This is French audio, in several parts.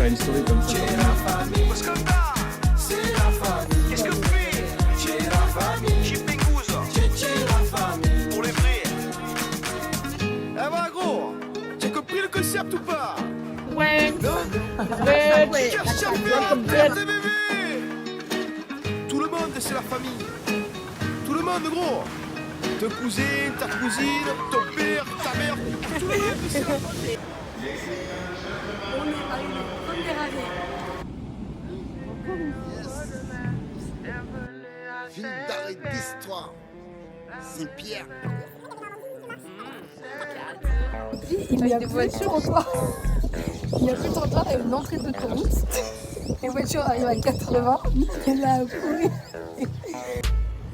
Une story comme ça. J'ai la famille, c'est la famille. Qu'est-ce que tu fais? J'ai la famille, j'ai la famille. Pour les vrais. Eh bah gros, t'as compris le concept ou pas? Ouais. Ouais. Tout le monde c'est la famille. Tout le monde gros. Ton cousin, ta cousine, ton père, ta mère. Tout le monde c'est la famille. On est à une première année. Ville d'arrêt d'histoire. Saint-Pierre. Il y a des voitures au toit. Il y a plus de trottoir, il y a une entrée d'autoroute. Les voitures arrivent à 80. Il y a la courir.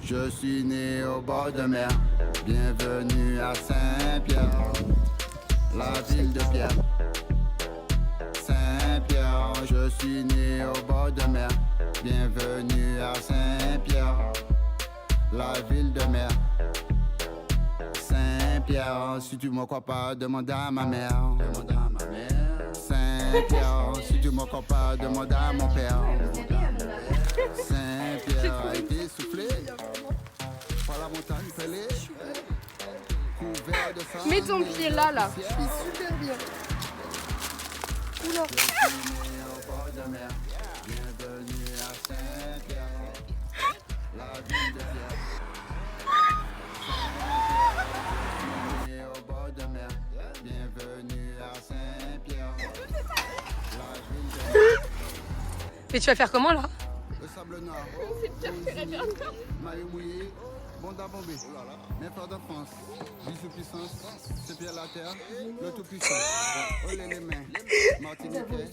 Je suis né au bord de mer. Bienvenue à Saint-Pierre, la ville de Pierre. Saint-Pierre, je suis né au bord de mer. Bienvenue à Saint-Pierre, la ville de mer. Saint-Pierre, si tu me crois pas, demande à ma mère. Saint-Pierre, si tu me crois pas, demande à mon père. Saint-Pierre a été soufflé par la montagne pelée, couvert de sable. Mets ton pied là, là. Je suis super bien. Oula. Bienvenue à Saint-Pierre, la ville de Pierre. Né au bord de mer. Bienvenue à Saint-Pierre, la ville de Pierre. Mais tu vas faire comment là? Le sable noir, maillot mouillé, bon d'abomber. Mes frères de France, bisous puissance, c'est Pierre la terre, le tout puissant. Oh les mains, Martiniquais,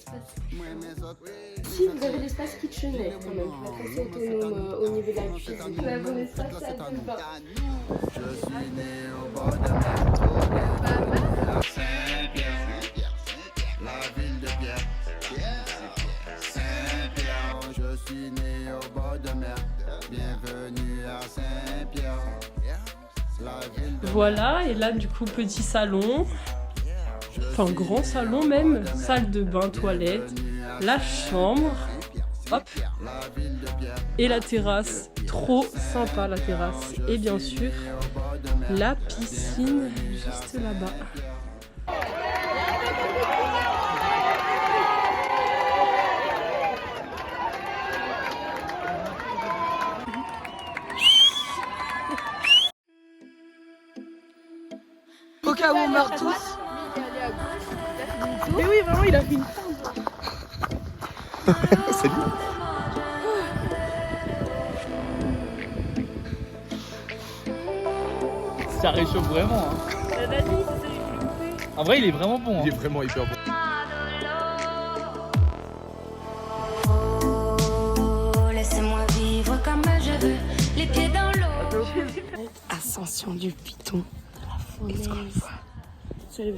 moi et mes autres. Si vous avez l'espace kitchenette quand même, pour être assez autonome au niveau de la cuisine. Vous avez un espace salle de bain. Je suis né au bord de mer, à Saint-Pierre, la ville de Pierre. Saint-Pierre, je suis né au bord de mer. Bienvenue à Saint-Pierre, la ville de Voilà, et là du coup petit salon, enfin grand salon même, salle de bain, toilette, la chambre, hop, et la terrasse, trop sympa la terrasse, et bien sûr la piscine juste là-bas. Au cas où on meurt tous. Mais oui, vraiment, il a fait une C'est lui. Ça réchauffe vraiment. Hein. En vrai, il est vraiment bon. Hein. Il est vraiment hyper bon. Laissez-moi vivre comme je veux, les pieds dans l'eau. Ascension du Piton de la fournaise. C'est le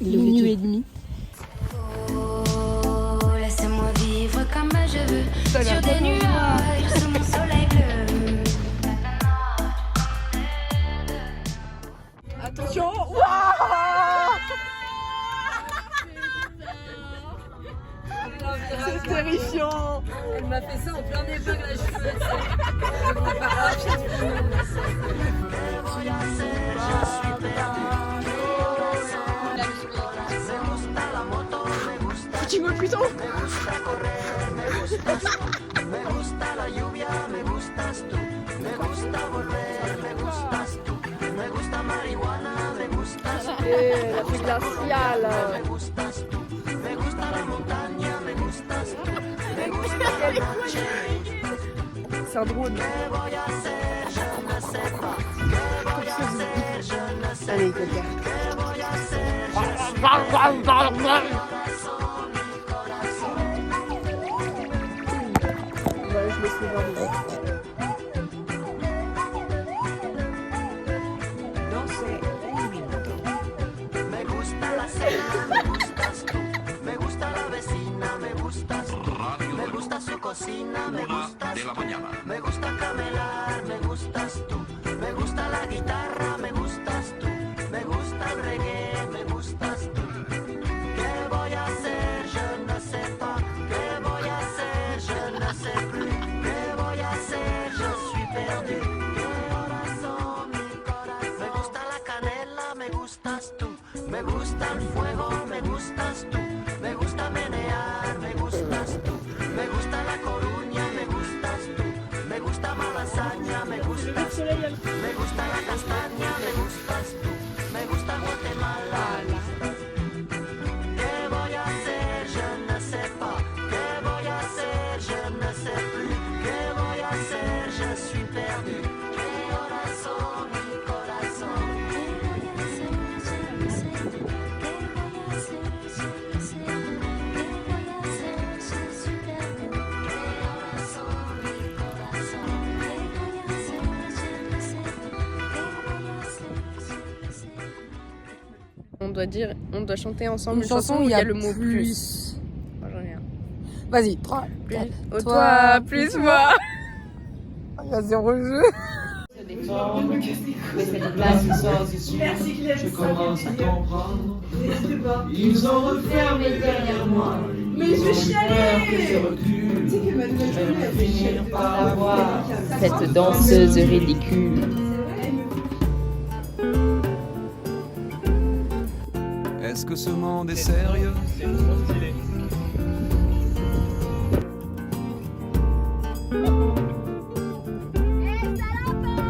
Minuit et demi. Laissez-moi vivre comme je veux, sur des nuages, sous mon soleil bleu. Attention. C'est terrifiant. Elle m'a fait ça en plein épingle à cheveux. Dis-moi plutôt. La plus glaciale. C'est un drone. Allez, coca. Je laisse les voir les autres. Me gusta su cocina, me gusta On doit chanter ensemble Une chanson où il y a le mot plus. Moi, j'en ai un. Vas-y, 3, 4. Toi, plus moi. Il y a 0 jeu. Je commence à comprendre. Ils ont refermé derrière moi. Mais je chialais. Je vais finir par la voir. Cette danseuse ridicule. Est-ce que ce monde est sérieux?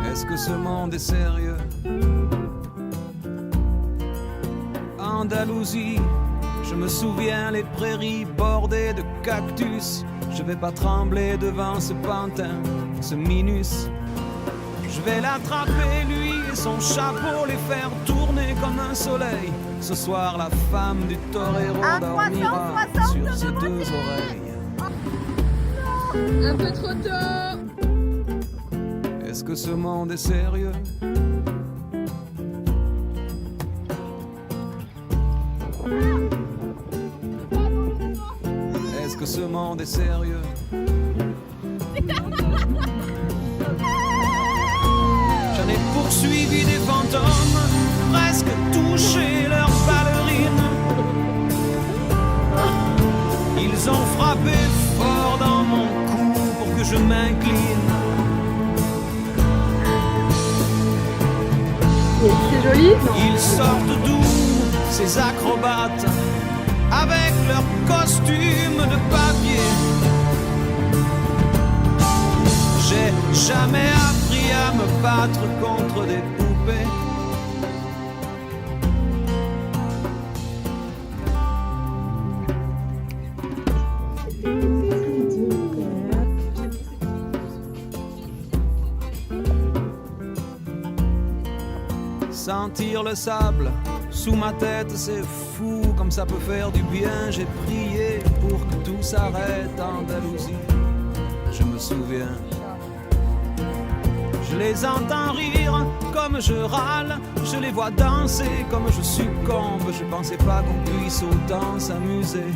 Est-ce que ce monde est sérieux? Andalousie, je me souviens les prairies bordées de cactus. Je vais pas trembler devant ce pantin, ce minus. Je vais l'attraper lui et son chapeau, les faire tourner comme un soleil. Ce soir la femme du torero dormira sur ses 2 oreilles. Un peu trop tôt. Est-ce que ce monde est sérieux? Est-ce que ce monde est sérieux? J'en ai poursuivi des fantômes, presque touché leurs ballerines. Ils ont frappé fort dans mon cou pour que je m'incline. C'est joli. Ils sortent d'où, ces acrobates, avec leurs costumes de papier. J'ai jamais appris à me battre contre des poupées. Sentir le sable sous ma tête, c'est fou comme ça peut faire du bien. J'ai prié pour que tout s'arrête, Andalousie, je me souviens. Je les entends rire comme je râle, je les vois danser comme je succombe. Je pensais pas qu'on puisse autant s'amuser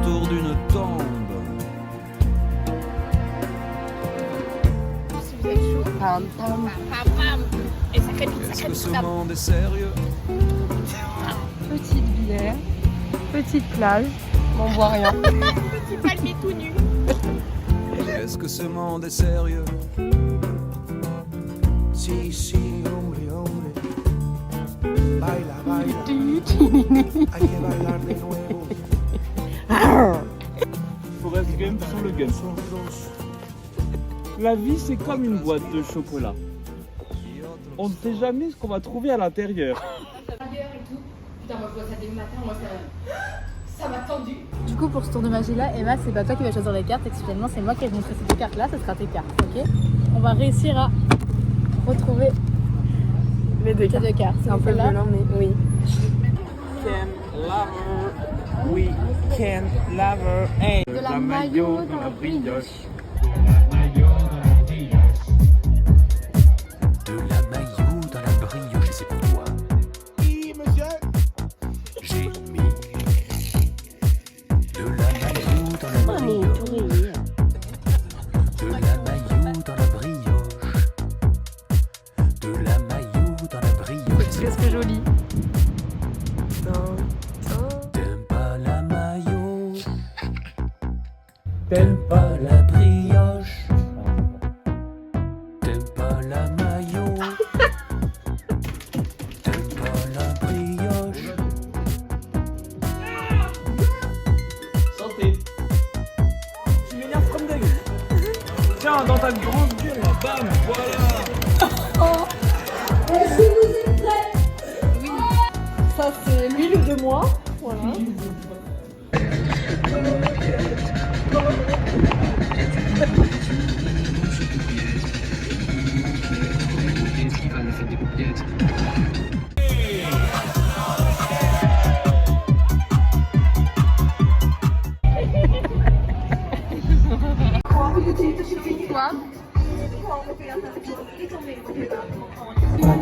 autour d'une tombe. Est-ce que ce monde est sérieux? Petite bière, petite plage, on voit rien. Petit palmier tout nu. Est-ce que ce monde est sérieux? Si, si, hombre, hombre. Baila, baila. Hay que bailar de nuevo. Faut rester quand même sur le gun. La vie, c'est comme une boîte de chocolat. On ne sait jamais ce qu'on va trouver à l'intérieur. Putain, moi je vois ça dès le matin, moi ça m'a tendu. Du coup, pour ce tour de magie là, Emma, c'est pas toi qui vas choisir les cartes. Exceptionnellement, c'est moi qui vais montrer ces 2 cartes là. Ce sera tes cartes, ok? On va réussir à retrouver Les 2 les 2 cartes. C'est un peu violent, mais oui. We can love her. De la maillot dans la brioche. De la maillot dans la brioche, c'est pour toi. Oui, monsieur. J'ai mis de la maillot dans la brioche. De la maillot dans la brioche. De la maillot dans la brioche. C'est très joli. T'aimes pas la maillot? T'aimes pas la brioche? T'aimes pas la maillot? T'aimes pas la brioche? Santé. Tu m'énerves comme dingue. Tiens, dans ta grande gueule, là, bam, voilà. Est-ce que vous êtes prêts? Oui. Ça, c'est l'huile de moi. Voilà.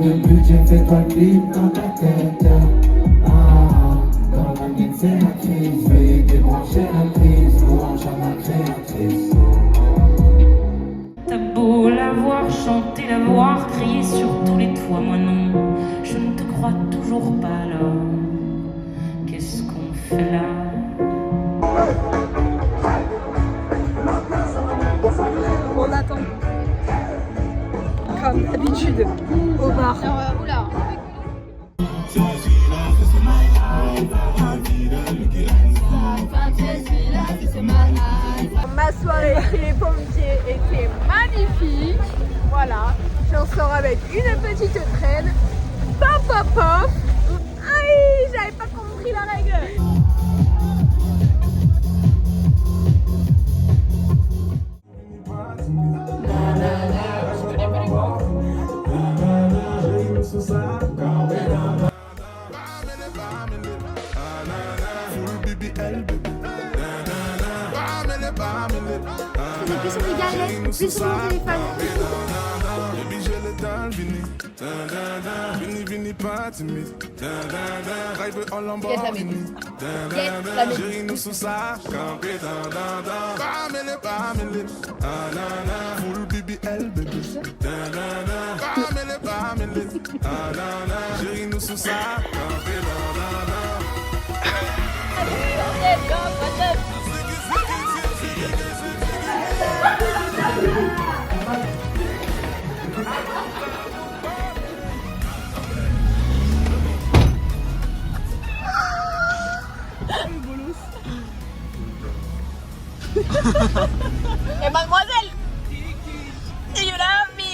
de budget, fais-toi le clip dans ta tête. Dans la mienne c'est la crise, veuillez débrancher la prise, louange à ma créatrice. T'as beau la voir chanter, la voir crier sur tous les toits, moi non, je ne te crois toujours pas là. Qu'est-ce qu'on fait là? On attend. Comme d'habitude, au bar. Oula. Ma soirée chez les pompiers était magnifique. Voilà, j'en sors avec une petite traîne. Pop pop pop. Aïe, j'avais pas compris la règle. Plus sur les galettes, plus sur mon téléphone. Et mademoiselle, you love me.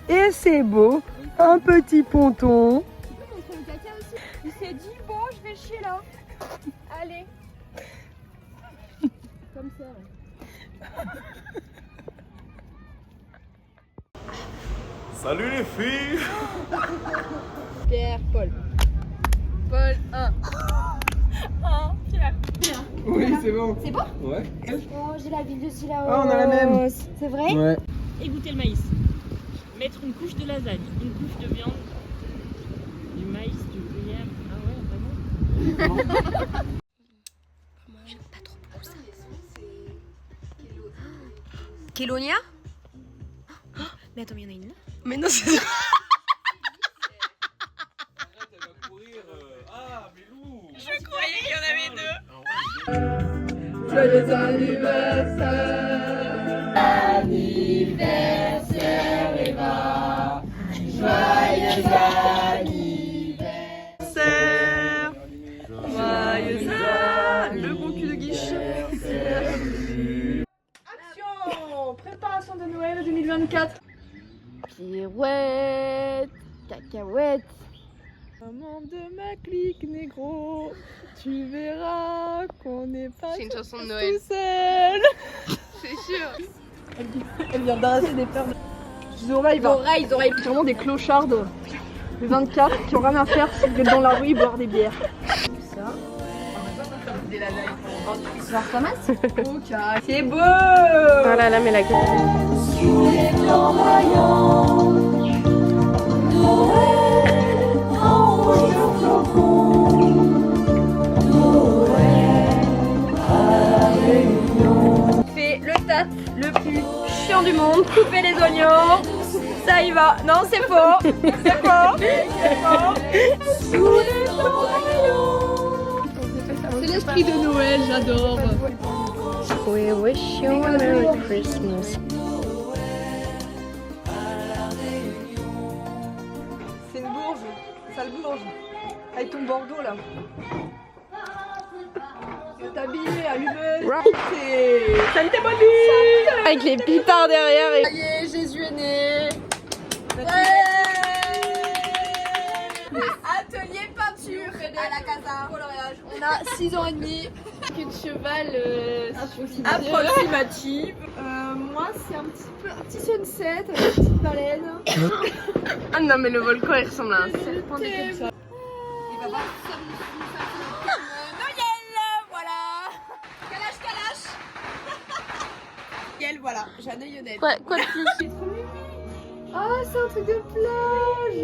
Et c'est beau, un petit ponton. Il s'est dit bon, je vais chier là. Allez. Comme ça. Salut les filles. Pierre, Paul. Paul 1. Pierre. Oui, c'est bon. C'est bon? Ouais. Oh, j'ai la ville dessus là-haut. Ah, on a la même. C'est vrai? Ouais. Égoutter le maïs. Mettre une couche de lasagne, une couche de viande, du maïs, du gruyère. Ah ouais, vraiment? J'aime pas trop beaucoup ça. Kélonia? Mais attends, il y en a une là? Mais non, c'est... Je croyais qu'il y en avait deux. Joyeux anniversaire. Anniversaire Eva. Joyeux anniversaire. Joyeux anniversaire. Le bon cul de guiche. Action. Préparation de Noël 2024. Pirouette, cacahuète. Maman de ma clique négro, tu verras qu'on n'est pas C'est une chanson de Noël. tout seul. C'est sûr. Elle vient d'arracher des perles. Zora, il va vraiment des clochardes. Le 24 qui ont rien à faire, c'est d'être dans la rue boire des bières. Ça. Tu vas ramasser? C'est beau. Oh là là, mais la gueule. Sous les blancs vaillants, Noël, en rouge flocon, Noël à Réunion. Fait le taf le plus chiant du monde, couper les oignons, ça y va. Non, c'est faux, c'est faux, c'est faux. Sous les blancs vaillants. C'est l'esprit de Noël, j'adore. We wish you a Merry Christmas. C'est une bourge, sale bourge. Avec ton Bordeaux là. Tu veux t'habiller, allumer. Salut tes bonnes nuits. Avec les pétards derrière et... Ça y est, Jésus est né. Atelier peinture à la casa, coloriage. On a 6 ans et demi. Queue de cheval Approximative. Moi, c'est un petit sunset avec une petite baleine. Ah non, mais le volcan il ressemble à un serpent. Il va voir Noël, voilà. Calache, calache. voilà, Jeanne Yonel. Quoi de plus? Ah, c'est un truc de plage.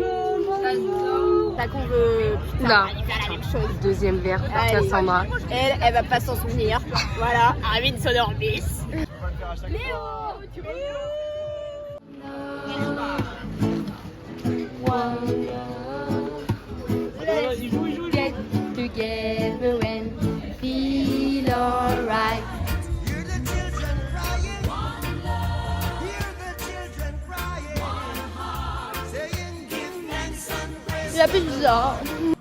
T'as qu'on veut Non. faire la même chose. Deuxième verre pour Allez. Cassandra. Elle va pas s'en souvenir. Voilà, Armin Sonorbis. Léo, tu vois Let's get together and feel alright. Hear the children crying. Hear the children crying. Saying give thanks and praise. La pizza.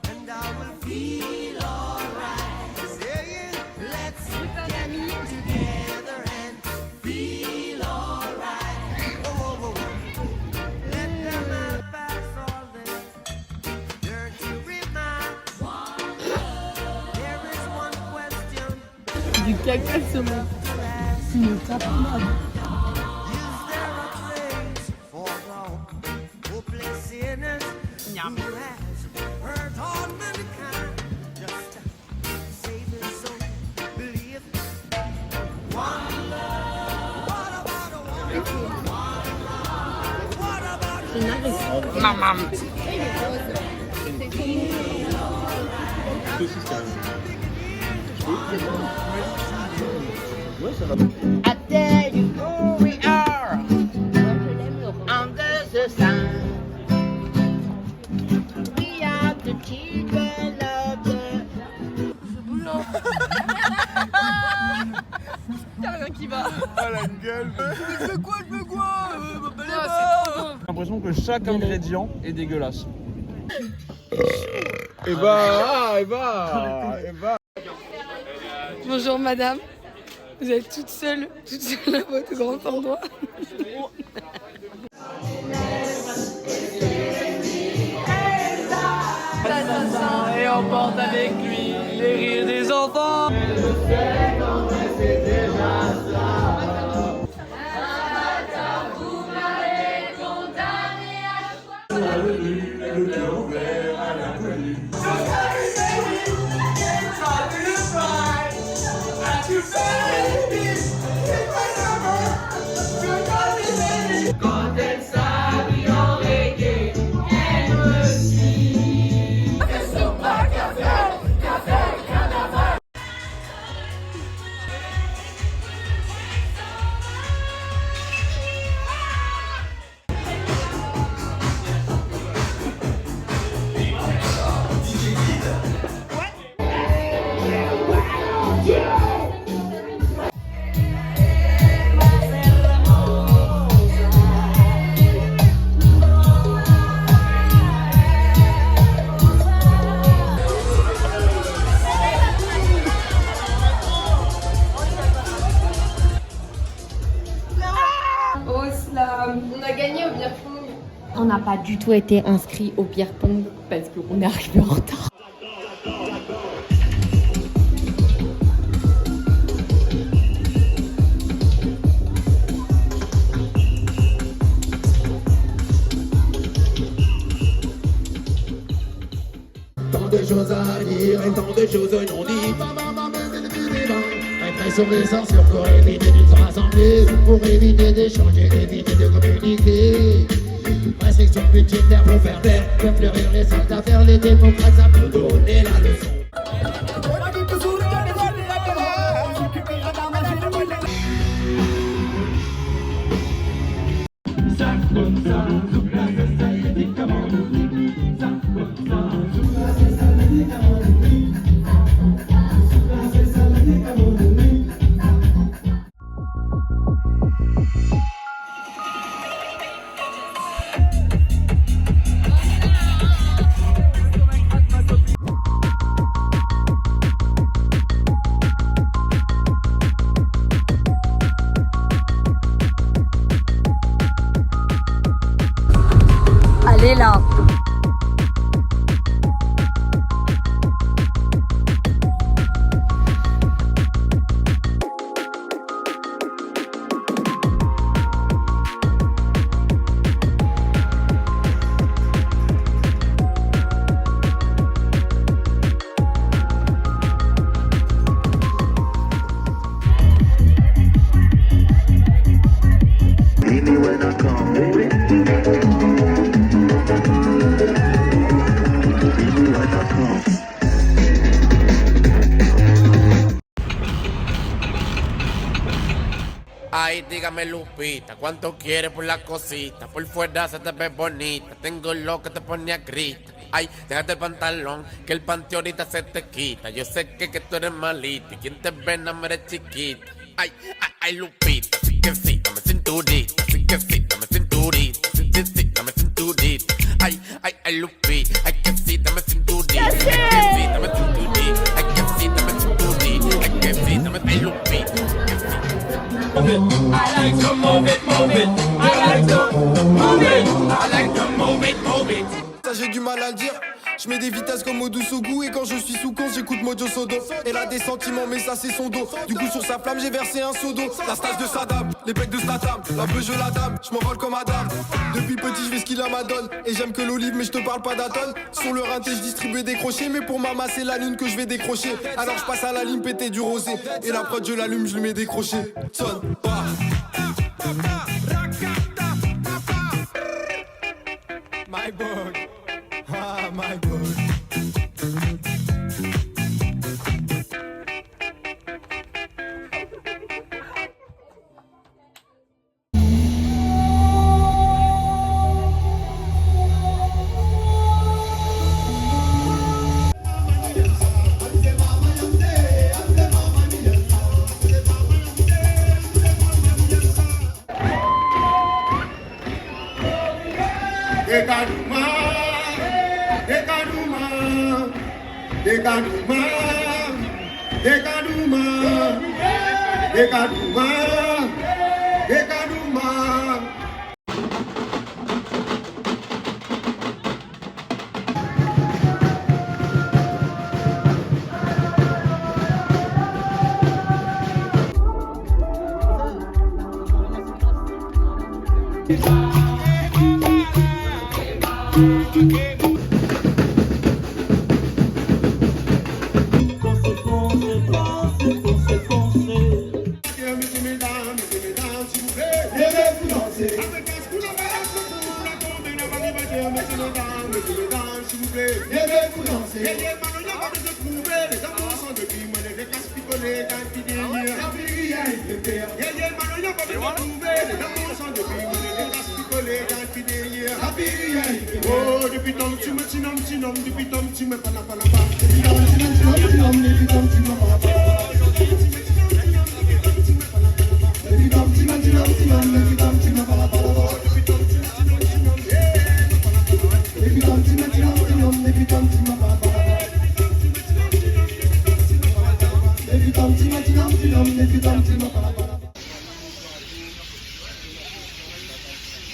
And I will feel alright. Saying let's get together and feel alright. Oh, oh, oh. Let them not pass all their dirty remarks. There is one question. Du caca de saumon. Une tapenade. Is there a place for the hopeless sinners who has hurt all mankind? Just save his soul, believe one love. What about a one? What about I tell you who we are under the sun. We are the children of the. Y'a rien qui va. Ah la gueule. Je fais quoi J'ai l'impression que chaque ingrédient est dégueulasse. Et bah. Bonjour madame. Vous êtes toute seule à votre grand endroit. Et on porte avec lui les rires des enfants. On a gagné au beer pong. On n'a pas du tout été inscrit au beer pong parce qu'on est arrivé en retard. Tant de choses à dire et tant de choses non dites. Répression des censures pour éviter de se rassembler, pour éviter d'échanger, éviter de communiquer. Restriction budgétaire pour faire fleurir les soldats, faire les démocrates, ça peut donner la leçon. Allez là. dígame Lupita, ¿cuánto quieres por la cosita? Por fuera se te ve bonita, tengo lo que te pone a gritar. Ay, déjate el pantalón, que el panty ahorita se te quita. Yo sé que tú eres malita y quien te ve no me eres chiquita. Ay, ay, ay, Lupita, sí que sí, dame cinturita, sí que sí, dame cinturita, sí que sí, dame cinturita. Ay, ay, ay, Lupita, ay que sí, dame cinturita, ay que sí, dame cinturita, ay que sí, dame cinturita, ay que sí, dame, ay, Lupita, I like to move it, move it. I like to move it. I like to move it, move it. Ça j'ai du mal à le dire. Je mets des vitesses comme au Sougou et quand je suis sous con j'écoute Mojo Sodo. Elle a des sentiments mais ça c'est son dos. Du coup sur sa flamme j'ai versé un seau d'eau. La stage de Saddam, les becs de Statham. La peu je la dame, je m'envole comme Adam. Depuis petit je fais ce qu'il a m'adonne. Et j'aime que l'olive mais je te parle pas d'atone. Sur le rinté je distribue des crochets. Mais pour maman c'est la lune que je vais décrocher. Alors je passe à la ligne péter du rosé. Et la prod je l'allume, je lui mets des crochets. Sonne pas. My boy. Ah, my boy.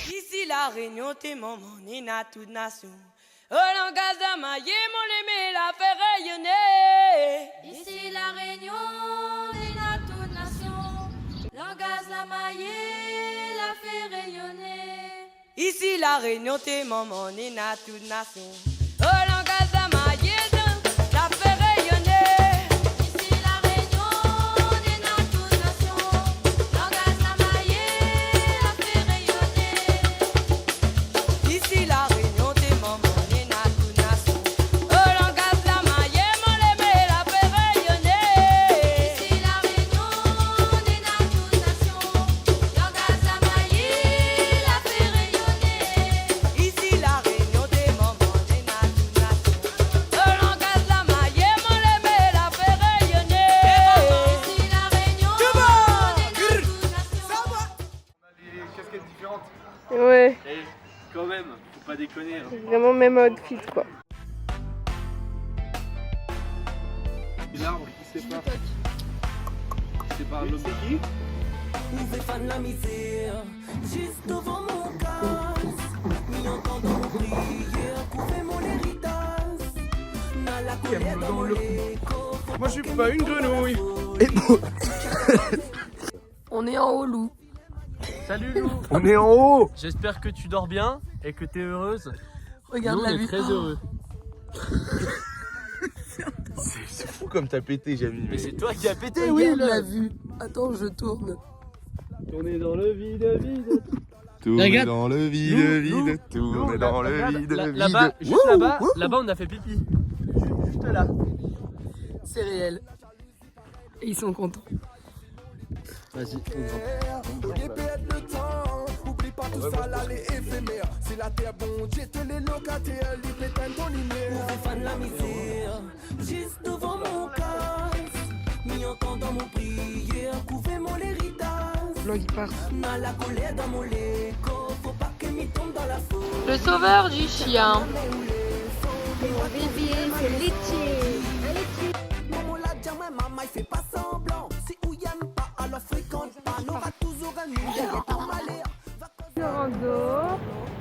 Ici la Réunion, t'es mon nina toute nation. Oh langage d'Amaillé, mon aimé la fait rayonner. Ici la Réunion, nina toute nation. Langage d'Amaillé la fait rayonner. Ici la Réunion, t'es mon nina toute nation. Oh langage d'Amaillé la fait rayonner. Ici la Réunion, nina toute nation. Langage d'Amaillé la fait rayonner. Ici la Réunion, t'es mon nina toute nation. Oh langage d'Amaillé, mon aimé la fait rayonner. Ici la Réunion, nina toute nation. Langage d'Amaillé la fait rayonner. Ici la Réunion, t'es mon nina toute nation. Oh langage d'Amaillé, mon aimé la fait rayonner. Ici la Réunion, nina toute nation. Les casquettes différentes. Ouais, Et quand même, faut pas déconner. Hein. vraiment même outfit quoi. L'arbre qui sépare. C'est pas l'homme. C'est qui? Pouvez faire de la misère juste devant mon casse. M'y entendant mon prière, couper mon héritage. N'a la colère dans les coffres. Moi je suis pas une grenouille. On est en haut, Lou. Salut Lou. On est en haut. J'espère que tu dors bien et que t'es heureuse. Regarde Nous, la on est vue. très heureux. C'est fou comme t'as pété, Jamie. Mais c'est toi qui as pété, Regarde oui. la vue. Attends, je tourne. Tourner dans le vide, vide. Tourner Regarde. dans le vide, Lou, vide. Tourner dans le vide, vide. Là-bas, juste là-bas, là-bas on a fait pipi. Juste là. C'est réel. Et ils sont contents. Vas-y, on grimpe. tout ça là les éphémères. C'est la terre bon Dieu, tous les locataires, les pétins ton lumière. Où fait fan la misère, juste devant mon casse. M'y entendant mon prière, couvez mon héritage. Vlog il part. N'a la colère dans mon léco, faut pas que m'y tombe dans la foule. Le sauveur du chien. Bébé, c'est laitier. Maman l'a dit, ouais, maman, il fait pas semblant. Si ou y'aime pas, alors fréquente pas. N'aura toujours un nous derrière ton malheur. Le rando,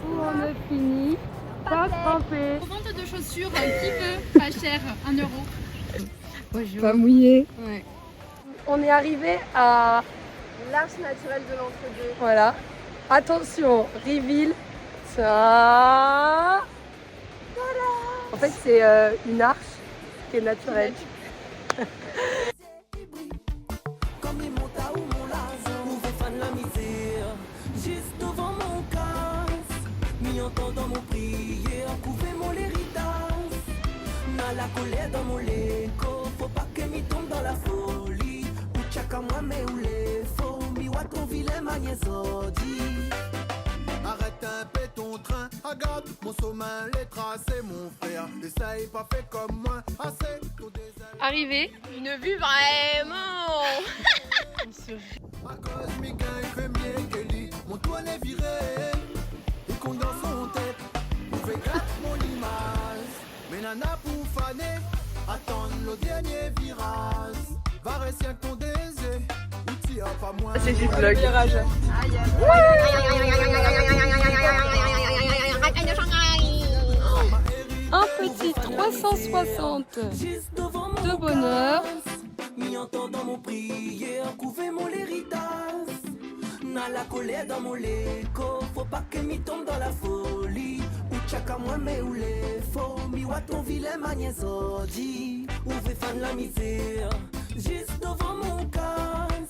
où on a fini. Pas trempé. Vente de chaussures, qui veut? Pas cher, 1 €. Pas mouillé. Ouais. On est arrivé à l'arche naturelle de l'entre-deux. Voilà. Attention, reveal. Ça. En fait, c'est une arche qui est naturelle. Comme il monte à où mon lazo, où fait fan la misère. Juste devant mon casse, m'y entendant mon prière, couvez mon héritage. N'a la colère dans mon léco, faut pas que m'y tombe dans la folie. Ou tchaka moi mais où les faux, m'y wa ton vilain magnézodi. Arrête un peu ton train, regarde mon sommeil, les tracés mon frère. Et ça est pas fait comme moi, assez ton désert. Arrivé, une vue vraiment. À cause mes gars, il fait mieux que lui. Mon toit est viré, il compte dans son tête. Il fait grave mon image. Mais nana pour faner, attendre le dernier virage. Va rester avec ton désir, ou tire pas moi. C'est du vlog. Un petit 360 de bonheur. M'y entendant mon prière, couvez mon héritage. N'a la colère dans mon léco, faut pas que m'y tombe dans la folie. Ou tchaka moi mais où les faux, m'y wa ton vilain magnézodi. Où fait fan la misère, juste devant mon casse.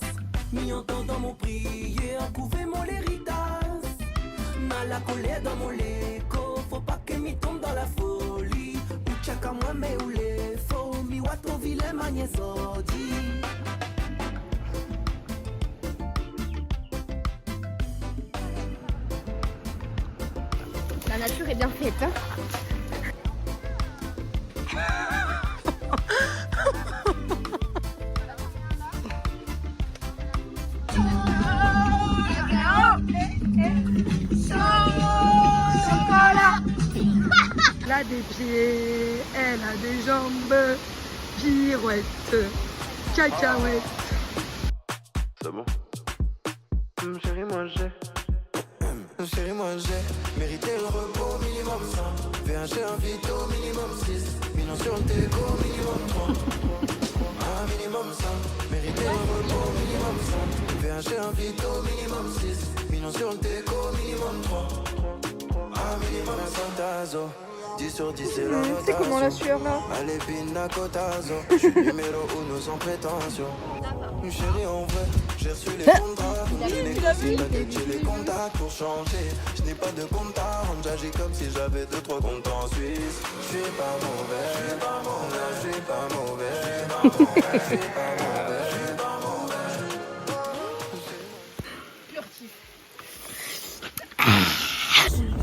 M'y entendant mon prière, couvez mon héritage. N'a la colère dans mon léco, faut pas que m'y tombe dans la folie. Ou tchaka moi mais où les faux, m'y wa ton vilain magnézodi. La nature est bien faite. Hein. Elle a des pieds, elle a des jambes, pirouette, cacahuète. C'est bon. Chérie, moi j'ai. Chérie, moi j'ai mérité le repos minimum 100. VHG un vito minimum 6. Millions sur le déco minimum 3. Un minimum 100. Mérité le repos minimum 100. VHG un vito minimum 6. Millions sur le déco minimum 3. Un minimum 100 tazo. 10 sur 10 c'est la notation. C'est comment la sueur là? Allez pina cotazo. Je suis numéro 1 sans prétention. Chérie en vrai, j'ai reçu les contrats. Je négocie la tête, j'ai les contacts pour changer. Je n'ai pas de compte à rendre, j'agis comme si j'avais 2-3 comptes en Suisse. Je suis pas mauvais, je suis pas mauvais, je suis pas mauvais, je suis pas mauvais.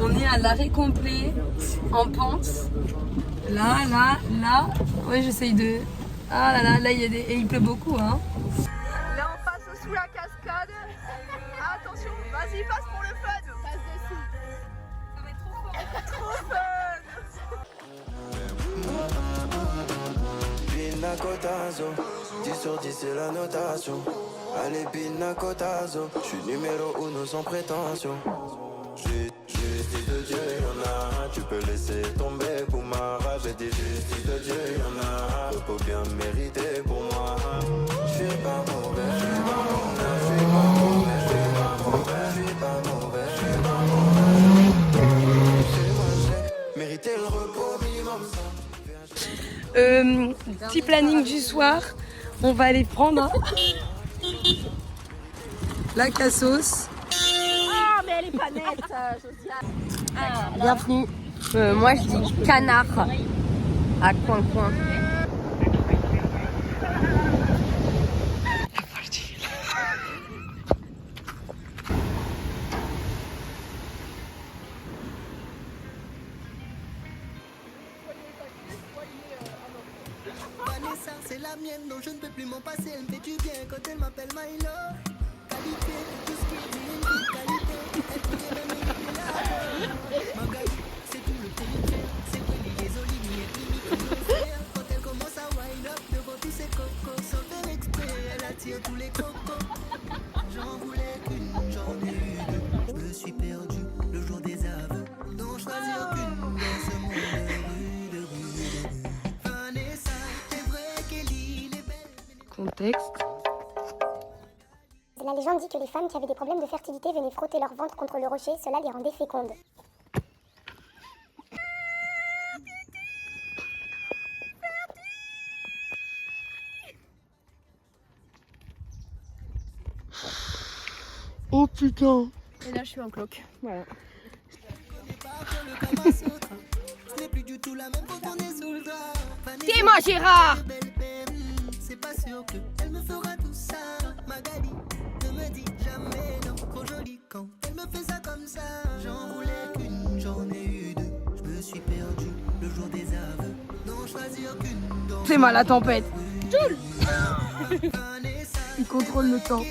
On est à l'arrêt complet, en pente. Là, là, là. Ouais, j'essaye de... Ah là là, là, il y a des... Et il pleut beaucoup, hein. Là, on passe sous la cascade. Attention, vas-y, passe pour le fun. Passe dessus. Ça va être trop fort. Trop fun. Pina cotazo, 10 sur 10 c'est la notation. Allez pina cotazo, je suis numéro 1 sans prétention. Justice de Dieu, y'en a. Tu peux laisser tomber pour ma rage. J'ai dit justice de Dieu, y'en a. Repos bien mérité pour moi. Je suis pas mauvais, je suis pas mauvais, je suis pas mauvais, je suis pas mauvais, je suis pas mauvais, je suis pas mauvais. Chez moi j'ai mérité le repos minimum. Petit planning du soir. On va aller prendre la cassos. Ah, mais elle est pas nette, Josiane. Bienvenue. Moi je dis canard à coin. c'est la mienne, donc je ne peux plus m'en passer. Elle me fait du bien quand elle m'appelle Milo. Qualité, tout ce qui est dit, une vie de qualité. Elle pourrait même éviter la Magali, c'est tout le pays. C'est Willy, les oliviers, quand elle commence à wind up devant tous ses cocos, sans faire exprès, elle attire tous les cocos. J'en voulais qu'une, j'en ai eu deux. Je me suis perdu le jour des aveux. D'en choisir qu'une dans ce monde rude. Vanessa, t'es vrai Kelly, les belles. Contexte. La légende dit que les femmes qui avaient des problèmes de fertilité venaient frotter leur ventre contre le rocher, cela les rendait fécondes. Oh putain. Et là je suis en cloque. Voilà. Ce n'est plus du tout la même quand on est sous le drap. Dis-moi Gérard. C'est pas sûr qu'elle me fera tout ça. Magali ne me dit jamais non. Trop jolie quand elle me fait ça comme ça. J'en voulais qu'une, j'en ai eu deux. Je me suis perdu le jour des aveux. D'en choisir qu'une. C'est mal la tempête. Il contrôle le temps.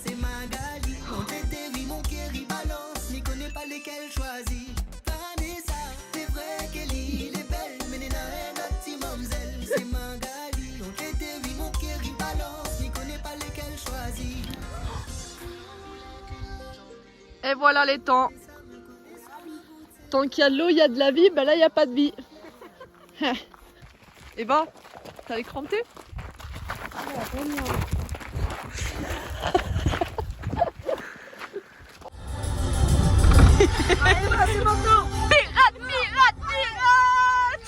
C'est Magali. Mon tété, oui, mon Kerry balance. N'y connais pas lesquels choisir. Vanessa, c'est vrai Kelly, les belles. Mais les nains, notre petit mamzelle. C'est Magali. Mon tété, oui, mon Kerry balance. N'y connais pas lesquels choisir. Et voilà les temps. Tant qu'il y a de l'eau, il y a de la vie, ben là il n'y a pas de vie. Et ben, t'as les crampé? Allez, là, c'est maintenant. Pirate, pirate, pirate.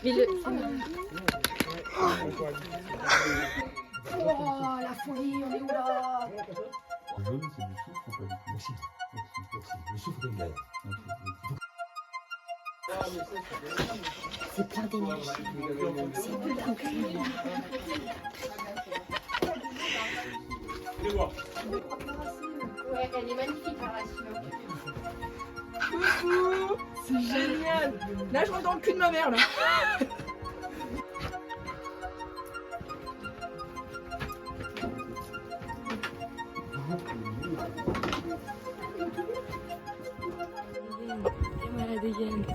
Mais le... Oh, la folie, on est où là? Le jaune, c'est du sucre ou pas du tout? Merci, merci, merci. Le sucre de glace. C'est plein d'énergie. C'est plein Ouais, elle est magnifique la racine. Coucou, c'est génial. Là, je rentre dans le cul de ma mère là. Et voilà la dégaine.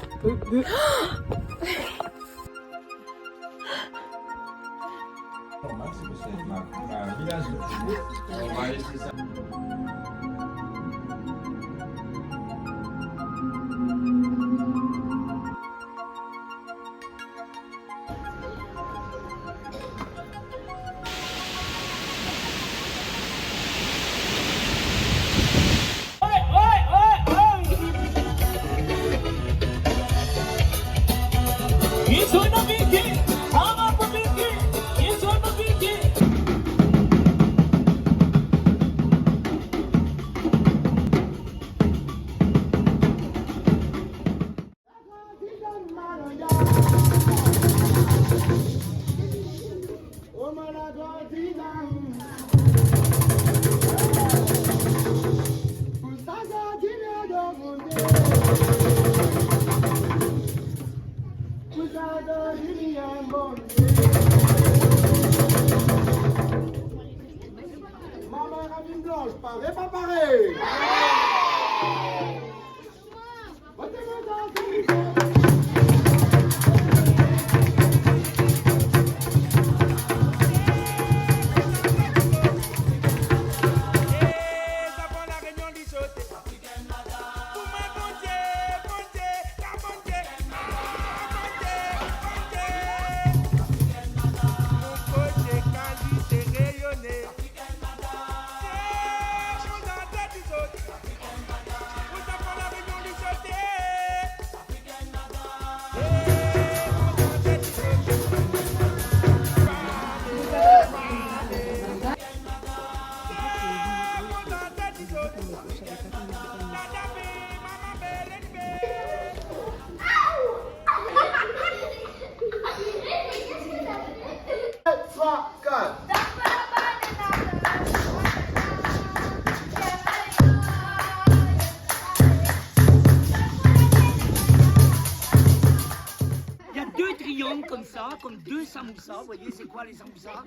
triangles comme ça, comme deux samoussas. Vous voyez, c'est quoi les samoussas?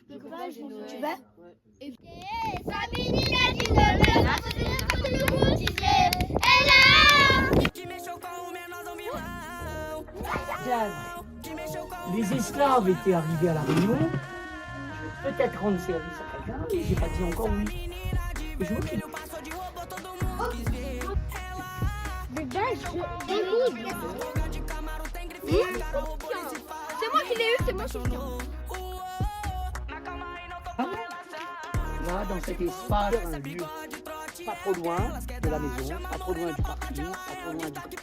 Tu vas? Les esclaves étaient arrivés à la Réunion. Je vais peut-être rendre service à quelqu'un, mais j'ai pas dit encore oui. Et je m'occupe. C'est moi qui l'ai eu, c'est moi qui l'ai eu. Là, dans cet espace, un lieu pas trop loin de la maison, pas trop loin du parking, pas trop loin du parking.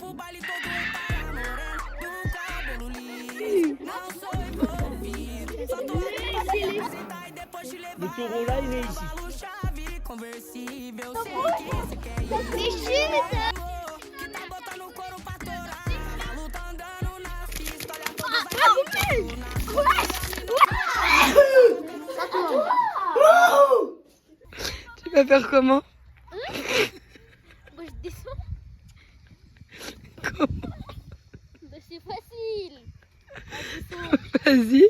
Le taureau là, il est ici. Tu vas faire comment? Moi je descends. Comment? C'est facile. Vas-y.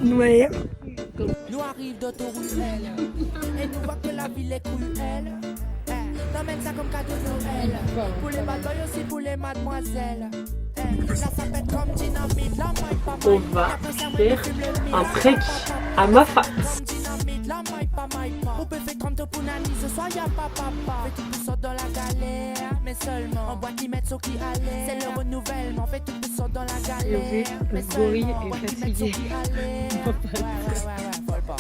Ouais. Nous arrive d'Autoruelle et nous voit que la ville est cruelle. T'emmènes ça comme cadeau de Noël. Pour les bad boys aussi, pour les mademoiselles. Là ça pète comme dynamite. La maille pas On va faire un trek à ma face. la maille pas. On peut faire 30 pour Nani, ce soir y'a pas papa. Fait tout sort dans la galère, mais seulement on voit qui mettent ce qui allait. C'est le renouvellement, fait tout sort dans la galère. Mais seulement on voit qui mettent ce qui allait. Ouais, folle pas.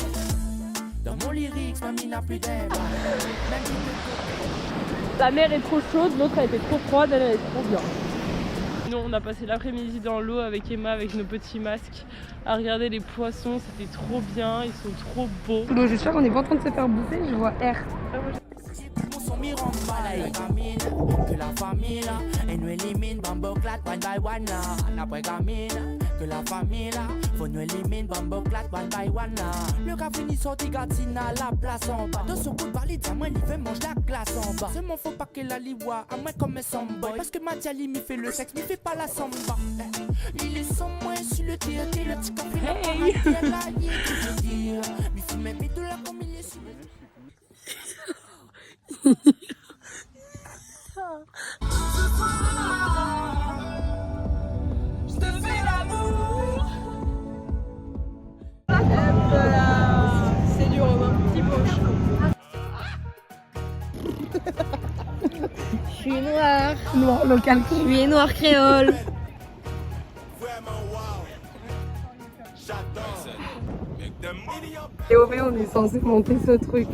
Dans mon lyrique, mamie n'a plus d'air. La mer est trop chaude, l'autre elle était trop froide, elle est trop bien. Nous on a passé l'après-midi dans l'eau avec Emma avec nos petits masques à regarder les poissons, c'était trop bien, ils sont trop beaux. Bon, j'espère qu'on n'est pas en train de se faire bouffer, je vois R. Que la famille là, et nous élimine Bamboclat one by one là. Après gamine, que la famille là, faut nous élimine Bamboclat one by one là. Le gars finit sorti gatine à la place en bas. De ce coup de parler, à moi il fait mange la glace en bas. C'est mon faux pas que la liwa, à moi comme un samboy. Parce que Matiali m'y fait le sexe, m'y fait pas la samba. Il est sans moi sur le tir, le petit café là. Hey! M'y fait même de la comme il est sur le Je te fais l'amour. C'est dur, un petit poche. Je suis noire. Noir local. Je suis noir créole. Et au fait, on est censé monter ce truc.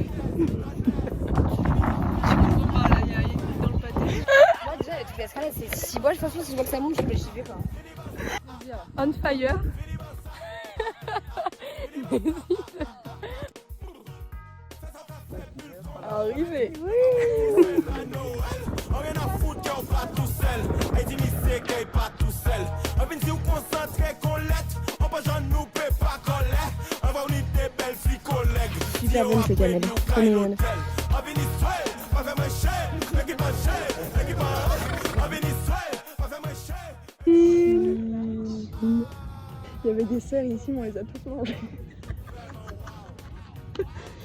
Moi déjà, tu fais escalade, c'est 6 bois, de toute façon, si je vois que ça monte, j'y vais pas. On fire. Arrivé. On rien à foutre qu'on pas tout seul. Et dis-moi c'est qu'il pas tout seul. On vient si on concentre qu'on l'être. On pas j'en nous paie pas qu'on l'est. On va unir des belles filles collègues. Super bonne ces cannelles. Trop mignonne. On vient Israël, on fait marcher. L'équipe marcher, l'équipe marcher. On vient Israël, on fait marcher. Il y avait des sœurs ici, mais on les a toutes mangées.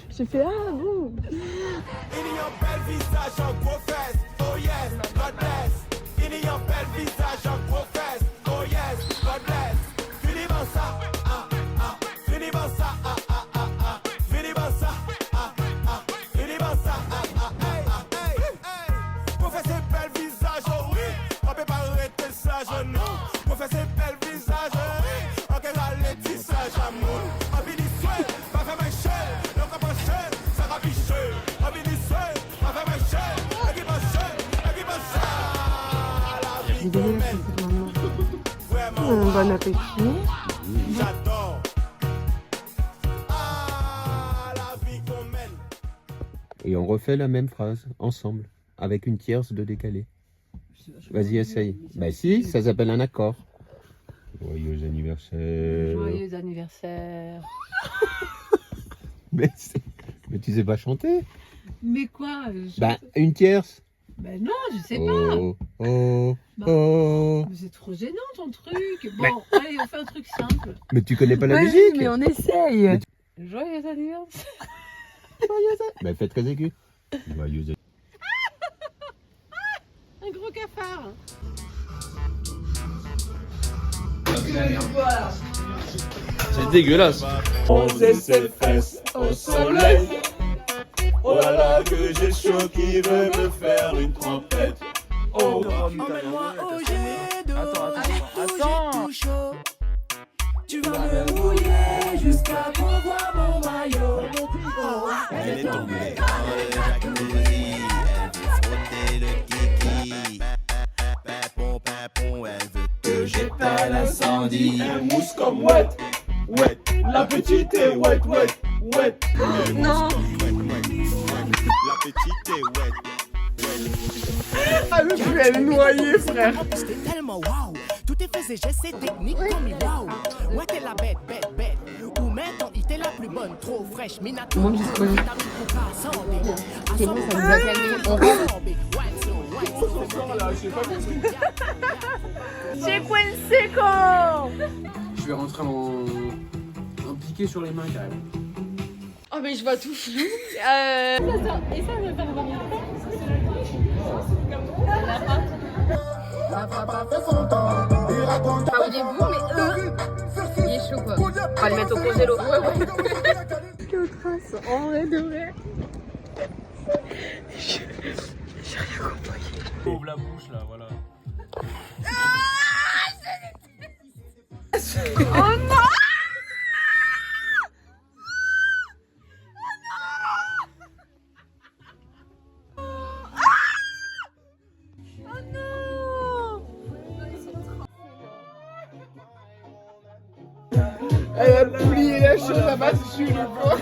J'ai fait ah bon. Il y a un bel visage en gros fesses. Oh yes, God bless. Il y a un bel visage en gros fesses. Oh yes, God bless. Finis bon ça, finis bon ça, finis bon ça, finis bon ça, pour faire ces belles visages, oh oui, on peut pas arrêter ça, je non. Pour faire ces belles visages, oh oui, on peut ralentir ça, j'amour. On finit seul, pas faire ma chaîne, le cap en chaîne, ça rabiche. On finit seul. c'est dégueulasse maintenant. Bon appétit. J'adore. Et on refait la même phrase, ensemble, avec une tierce de décalé. Vas-y, essaye. Bah si, ça s'appelle un accord. Joyeux anniversaire. Joyeux anniversaire. Mais tu sais pas chanter? Mais quoi Bah, une tierce. Ben non, je sais pas. Oh, oh, oh. Mais c'est trop gênant ton truc. Bon, allez, on fait un truc simple. Mais tu connais pas la Vas-y, musique? mais on essaye. Joyeux anniversaire. Joyeux anniversaire. Bah fais très aigu. Joyeux anniversaire. Un gros cafard. C'est dégueulasse. Poser ses fesses au soleil. Oh là là, que j'ai chaud qui veut me faire une trompette. Oh, Emmène-moi au jet d'eau. Attends. Tu vas me mouiller jusqu'à qu'on voit mon maillot. Oh, elle est tombée dans le jacuzzi. Elle veut frotter le kiki. Pépon, pépon, elle veut que j'éteins l'incendie. Elle mousse comme wet, wet. La petite est wet, wet, wet. Non. La petite est wet. Ah, mais tu es noyé, frère. C'était tellement waouh. Tout est fait, c'est gestes, c'est technique comme waouh. Ouais, t'es la bête, bête, bête. Ou maintenant, il t'est la plus bonne, trop fraîche. Minato, Moi, je connais. C'est bon, ça nous a calmé. On rentre. C'est quoi le seco? Je vais rentrer en piqué sur les mains carrément. Oh mais je vois tout flou. Et ça, je vais faire combien de temps? Pas au début, mais il est chaud quoi. On va le mettre au congélo. Ouais. Aux traces, en vrai de vrai. J'ai rien compris. Ouvre la bouche là, voilà. Oh non! Elle a oublié la chose à ma dessus, le quoi.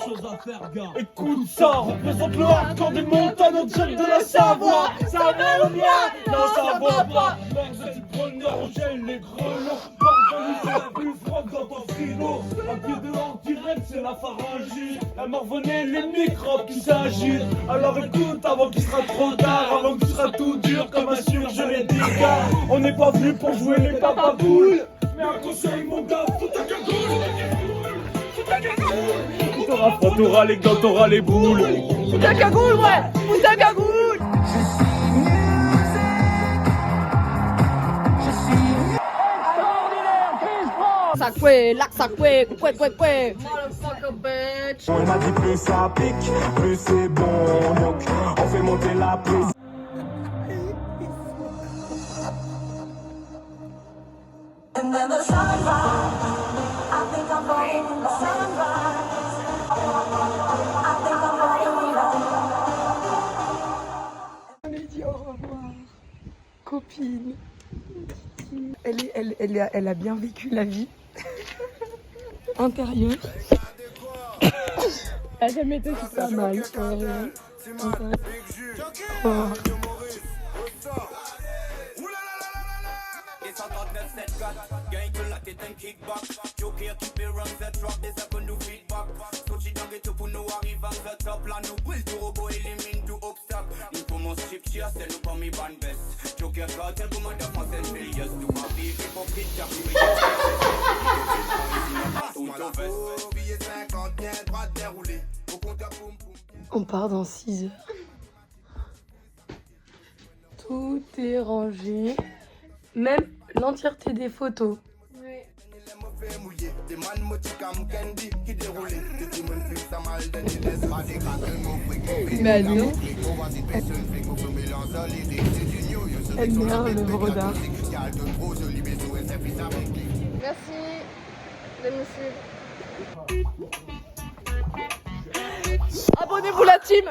Chose à faire, gars. Écoute ça, représente le hardcore des montagnes en direct de la Savoie. Ça va ou bien? Non, ça va pas. Mec, je suis preneur, on gèle les grelots. Bordel, c'est la plus froide dans ton frigo. Un pied dehors direct, c'est la pharyngite. Elle m'a revenait les microbes qui s'agitent. Alors écoute, avant qu'il sera trop tard, avant que tu seras tout dur comme un surgelé d'écart. On n'est pas venu pour jouer les papaboules. Mais un conseil, mon gars, faut ta cagoule. T'auras froid, t'auras les gants, t'auras les boules. Fous ta cagoule, ouais! Fous ta cagoule! Ça coué, là ça coué, coué, coué, coué. Motherfucker bitch. On m'a dit plus ça pique, plus c'est bon. Donc on fait monter la prise. And then the sunrise, I think I'm falling in the sunrise. I think I'm falling in love. On lui dit au revoir, copine. Elle a bien vécu la vie intérieure. Elle a jamais été super mal. Oh. 139 gagne que la tête un kickback. Joker qui peut run the drop, des secondes nous feedback. Scotchy dans le tout pour nous arriver à the top. Là nous brûle tout robot, élimine tout obstacle. Nous commence chip cheer, c'est nous parmi band best. Joker cartel, comment de France and failures. Nous pas vivre hypocrite car nous On part dans 6 heures. Tout est rangé. Même l'entièreté des photos. Mais non. Elle merde le brodard. Merci de me suivre. Abonnez-vous la team!